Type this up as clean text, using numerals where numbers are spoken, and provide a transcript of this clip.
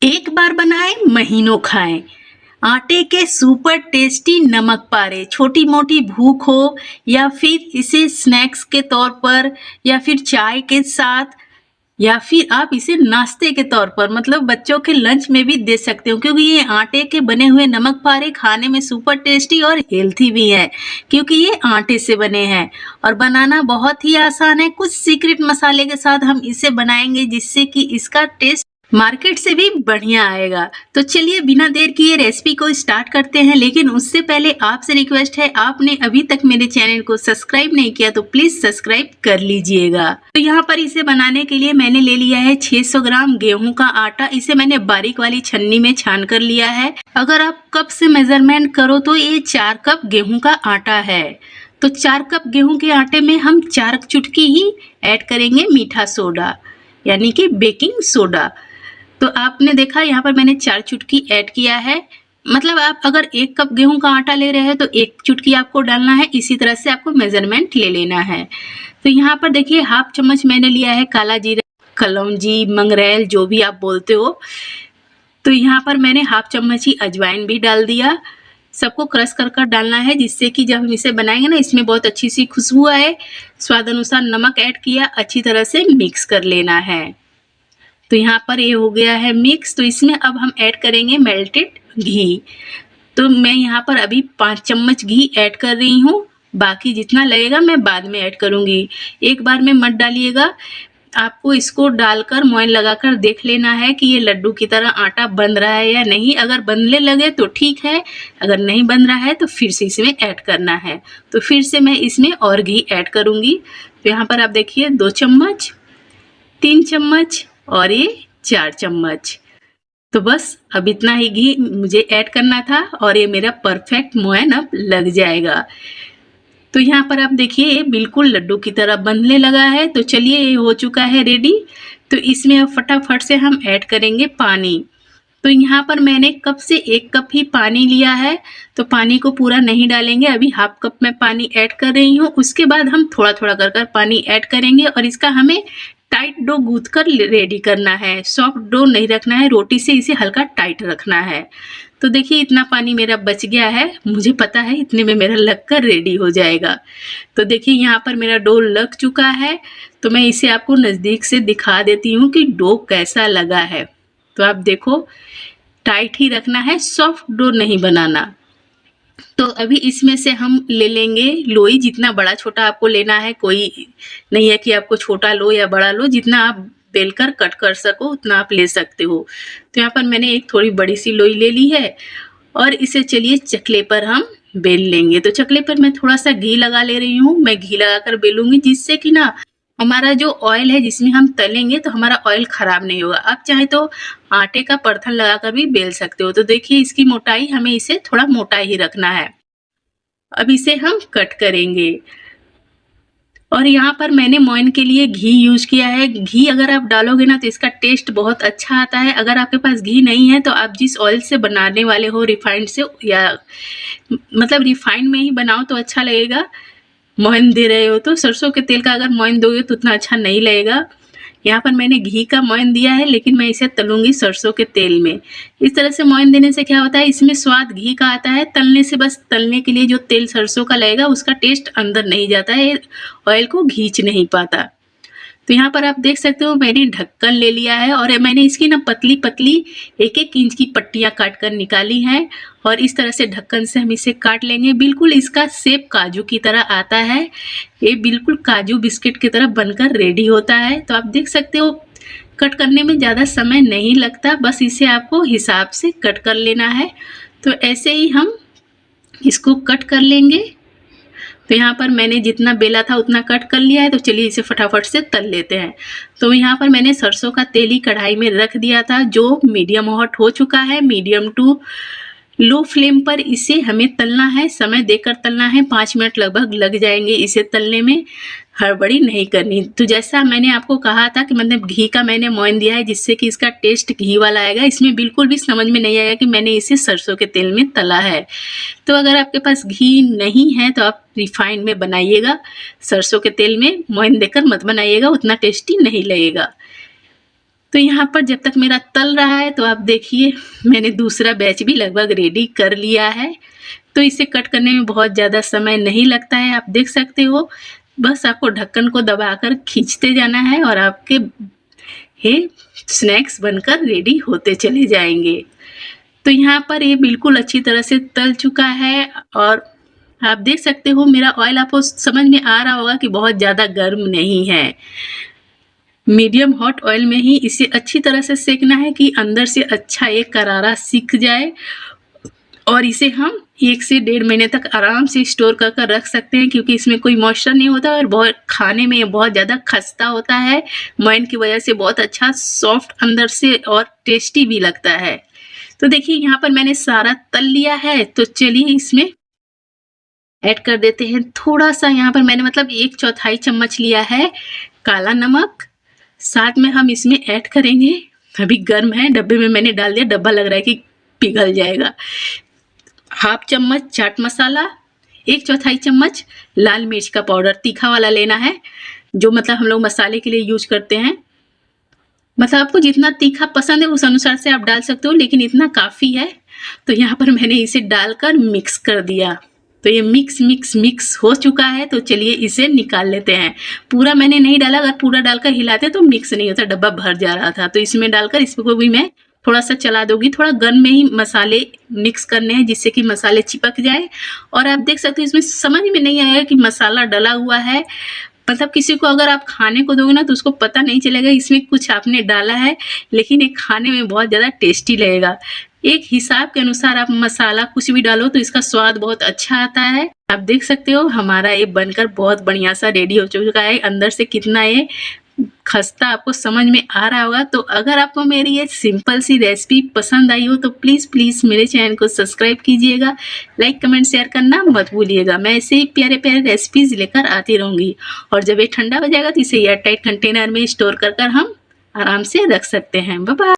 एक बार बनाएं महीनों खाएं। आटे के सुपर टेस्टी नमक पारे। छोटी मोटी भूख हो या फिर इसे स्नैक्स के तौर पर या फिर चाय के साथ या फिर आप इसे नाश्ते के तौर पर मतलब बच्चों के लंच में भी दे सकते हो, क्योंकि ये आटे के बने हुए नमक पारे खाने में सुपर टेस्टी और हेल्थी भी है, क्योंकि ये आटे से बने हैं और बनाना बहुत ही आसान है। कुछ सीक्रेट मसाले के साथ हम इसे बनाएंगे जिससे कि इसका टेस्ट मार्केट से भी बढ़िया आएगा। तो चलिए बिना देर किए रेसिपी को स्टार्ट करते हैं, लेकिन उससे पहले आपसे रिक्वेस्ट है, आपने अभी तक मेरे चैनल को सब्सक्राइब नहीं किया तो प्लीज सब्सक्राइब कर लीजिएगा। तो यहाँ पर इसे बनाने के लिए मैंने ले लिया है 600 ग्राम गेहूं का आटा। इसे मैंने बारीक वाली छन्नी में छान कर लिया है। अगर आप कप से मेजरमेंट करो तो ये 4 कप गेहूं का आटा है। तो 4 कप गेहूं के आटे में हम 4 चुटकी ही ऐड करेंगे मीठा सोडा, यानी कि बेकिंग सोडा। तो आपने देखा यहाँ पर मैंने 4 चुटकी ऐड किया है। मतलब आप अगर 1 कप गेहूं का आटा ले रहे हैं तो 1 चुटकी आपको डालना है। इसी तरह से आपको मेजरमेंट ले लेना है। तो यहाँ पर देखिए हाफ चम्मच मैंने लिया है काला जीरा, कलौंजी, मंगरेल, जो भी आप बोलते हो। तो यहाँ पर मैंने हाफ चम्मच ही अजवाइन भी डाल दिया। सबको क्रश कर कर डालना है, जिससे कि जब हम इसे बनाएंगे ना इसमें बहुत अच्छी सी खुशबू आए। स्वाद अनुसार नमक ऐड किया, अच्छी तरह से मिक्स कर लेना है। तो यहाँ पर ये हो गया है मिक्स। तो इसमें अब हम ऐड करेंगे मेल्टेड घी। तो मैं यहाँ पर अभी 5 चम्मच घी ऐड कर रही हूँ। बाकी जितना लगेगा मैं बाद में ऐड करूँगी। एक बार में मत डालिएगा। आपको इसको डालकर मोइन लगाकर देख लेना है कि ये लड्डू की तरह आटा बन रहा है या नहीं। अगर बनने लगे तो ठीक है, अगर नहीं बन रहा है तो फिर से इसमें ऐड करना है। तो फिर से मैं इसमें और घी ऐड करूँगी। तो यहाँ पर आप देखिए 2 चम्मच, 3 चम्मच और ये 4 चम्मच। तो बस अब इतना ही घी मुझे ऐड करना था और ये मेरा परफेक्ट मोयन अब लग जाएगा। तो यहाँ पर आप देखिए ये बिल्कुल लड्डू की तरह बनने लगा है। तो चलिए ये हो चुका है रेडी। तो इसमें अब फटाफट से हम ऐड करेंगे पानी। तो यहाँ पर मैंने कप से 1 कप ही पानी लिया है। तो पानी को पूरा नहीं डालेंगे, अभी हाफ कप में पानी ऐड कर रही हूँ। उसके बाद हम थोड़ा थोड़ा कर पानी ऐड करेंगे और इसका हमें टाइट डो गूंथ कर रेडी करना है। सॉफ्ट डो नहीं रखना है, रोटी से इसे हल्का टाइट रखना है। तो देखिए इतना पानी मेरा बच गया है। मुझे पता है इतने में मेरा लगकर रेडी हो जाएगा। तो देखिए यहाँ पर मेरा डो लग चुका है। तो मैं इसे आपको नज़दीक से दिखा देती हूँ कि डो कैसा लगा है। तो आप देखो टाइट ही रखना है, सॉफ्ट डो नहीं बनाना। तो अभी इसमें से हम ले लेंगे लोई। जितना बड़ा छोटा आपको लेना है, कोई नहीं है कि आपको छोटा लो या बड़ा लो, जितना आप बेलकर कट कर सको उतना आप ले सकते हो। तो यहाँ पर मैंने एक थोड़ी बड़ी सी लोई ले ली है और इसे चलिए चकले पर हम बेल लेंगे। तो चकले पर मैं थोड़ा सा घी लगा ले रही हूँ। मैं घी लगाकर बेलूंगी, जिससे कि ना हमारा जो ऑयल है जिसमें हम तलेंगे तो हमारा ऑयल खराब नहीं होगा। आप चाहे तो आटे का परथन लगाकर भी बेल सकते हो। तो देखिए इसकी मोटाई हमें इसे थोड़ा मोटा ही रखना है। अब इसे हम कट करेंगे। और यहाँ पर मैंने मोइन के लिए घी यूज किया है। घी अगर आप डालोगे ना तो इसका टेस्ट बहुत अच्छा आता है। अगर आपके पास घी नहीं है तो आप जिस ऑयल से बनाने वाले हो, रिफाइंड से या मतलब रिफाइंड में ही बनाओ तो अच्छा लगेगा। मोइन दे रहे हो तो सरसों के तेल का अगर मोइन दोगे तो उतना अच्छा नहीं लगेगा। यहाँ पर मैंने घी का मोइन दिया है, लेकिन मैं इसे तलूंगी सरसों के तेल में। इस तरह से मोइन देने से क्या होता है, इसमें स्वाद घी का आता है। तलने से बस तलने के लिए जो तेल सरसों का लगेगा उसका टेस्ट अंदर नहीं जाता है, ऑयल को खींच नहीं पाता। तो यहाँ पर आप देख सकते हो मैंने ढक्कन ले लिया है और मैंने इसकी ना पतली पतली 1-1 इंच की पट्टियाँ काट कर निकाली हैं। और इस तरह से ढक्कन से हम इसे काट लेंगे। बिल्कुल इसका शेप काजू की तरह आता है। ये बिल्कुल काजू बिस्किट की तरह बनकर रेडी होता है। तो आप देख सकते हो कट करने में ज़्यादा समय नहीं लगता, बस इसे आपको हिसाब से कट कर लेना है। तो ऐसे ही हम इसको कट कर लेंगे। तो यहाँ पर मैंने जितना बेला था उतना कट कर लिया है। तो चलिए इसे फटाफट से तल लेते हैं। तो यहाँ पर मैंने सरसों का तेल ही कढ़ाई में रख दिया था, जो मीडियम हॉट हो चुका है। मीडियम टू लो फ्लेम पर इसे हमें तलना है, समय देकर तलना है। 5 मिनट लगभग लग जाएंगे इसे तलने में, हड़बड़ी नहीं करनी। तो जैसा मैंने आपको कहा था कि मतलब घी का मैंने मोइन दिया है, जिससे कि इसका टेस्ट घी वाला आएगा। इसमें बिल्कुल भी समझ में नहीं आएगा कि मैंने इसे सरसों के तेल में तला है। तो अगर आपके पास घी नहीं है तो आप रिफाइंड में बनाइएगा। सरसों के तेल में मोइन देकर मत बनाइएगा, उतना टेस्टी नहीं लगेगा। तो यहाँ पर जब तक मेरा तल रहा है तो आप देखिए मैंने दूसरा बैच भी लगभग रेडी कर लिया है। तो इसे कट करने में बहुत ज़्यादा समय नहीं लगता है, आप देख सकते हो। बस आपको ढक्कन को दबाकर खींचते जाना है और आपके ये स्नैक्स बनकर रेडी होते चले जाएंगे। तो यहाँ पर ये बिल्कुल अच्छी तरह से तल चुका है और आप देख सकते हो मेरा ऑयल आपको समझ में आ रहा होगा कि बहुत ज़्यादा गर्म नहीं है। मीडियम हॉट ऑयल में ही इसे अच्छी तरह से सेकना है कि अंदर से अच्छा एक करारा सीख जाए और इसे हम 1 से 1.5 महीने तक आराम से स्टोर कर कर रख सकते हैं, क्योंकि इसमें कोई मॉइस्चर नहीं होता और बहुत खाने में बहुत ज़्यादा खस्ता होता है। मोइन की वजह से बहुत अच्छा सॉफ्ट अंदर से और टेस्टी भी लगता है। तो देखिए यहाँ पर मैंने सारा तल लिया है, तो चलिए इसमें ऐड कर देते हैं थोड़ा सा। यहाँ पर मैंने मतलब 1/4 चम्मच लिया है काला नमक, साथ में हम इसमें ऐड करेंगे, अभी गर्म है, डब्बे में मैंने डाल दिया, डब्बा लग रहा है कि पिघल जाएगा, 1/2 चम्मच चाट मसाला, 1/4 चम्मच लाल मिर्च का पाउडर, तीखा वाला लेना है जो मतलब हम लोग मसाले के लिए यूज करते हैं। मतलब आपको जितना तीखा पसंद है उस अनुसार से आप डाल सकते हो, लेकिन इतना काफ़ी है। तो यहाँ पर मैंने इसे डालकर मिक्स कर दिया। तो ये मिक्स हो चुका है। तो चलिए इसे निकाल लेते हैं। पूरा मैंने नहीं डाला, अगर पूरा डालकर हिलाते तो मिक्स नहीं होता, डब्बा भर जा रहा था। तो इसमें डालकर इसको भी मैं थोड़ा सा चला दूंगी। थोड़ा गर्म में ही मसाले मिक्स करने हैं जिससे कि मसाले चिपक जाए। और आप देख सकते हो इसमें समझ में नहीं आएगा कि मसाला डला हुआ है, मतलब किसी को अगर आप खाने को दोगे ना तो उसको पता नहीं चलेगा इसमें कुछ आपने डाला है, लेकिन ये खाने में बहुत ज़्यादा टेस्टी लगेगा। एक हिसाब के अनुसार आप मसाला कुछ भी डालो तो इसका स्वाद बहुत अच्छा आता है। आप देख सकते हो हमारा ये बनकर बहुत बढ़िया सा रेडी हो चुका है। अंदर से कितना ये खस्ता आपको समझ में आ रहा होगा। तो अगर आपको मेरी ये सिंपल सी रेसिपी पसंद आई हो तो प्लीज़ मेरे चैनल को सब्सक्राइब कीजिएगा, लाइक कमेंट शेयर करना मत भूलिएगा। मैं ऐसे ही प्यारे प्यारे रेसिपीज़ लेकर आती रहूँगी। और जब ये ठंडा हो जाएगा तो इसे एयर टाइट कंटेनर में स्टोर कर हम आराम से रख सकते हैं। Bye bye.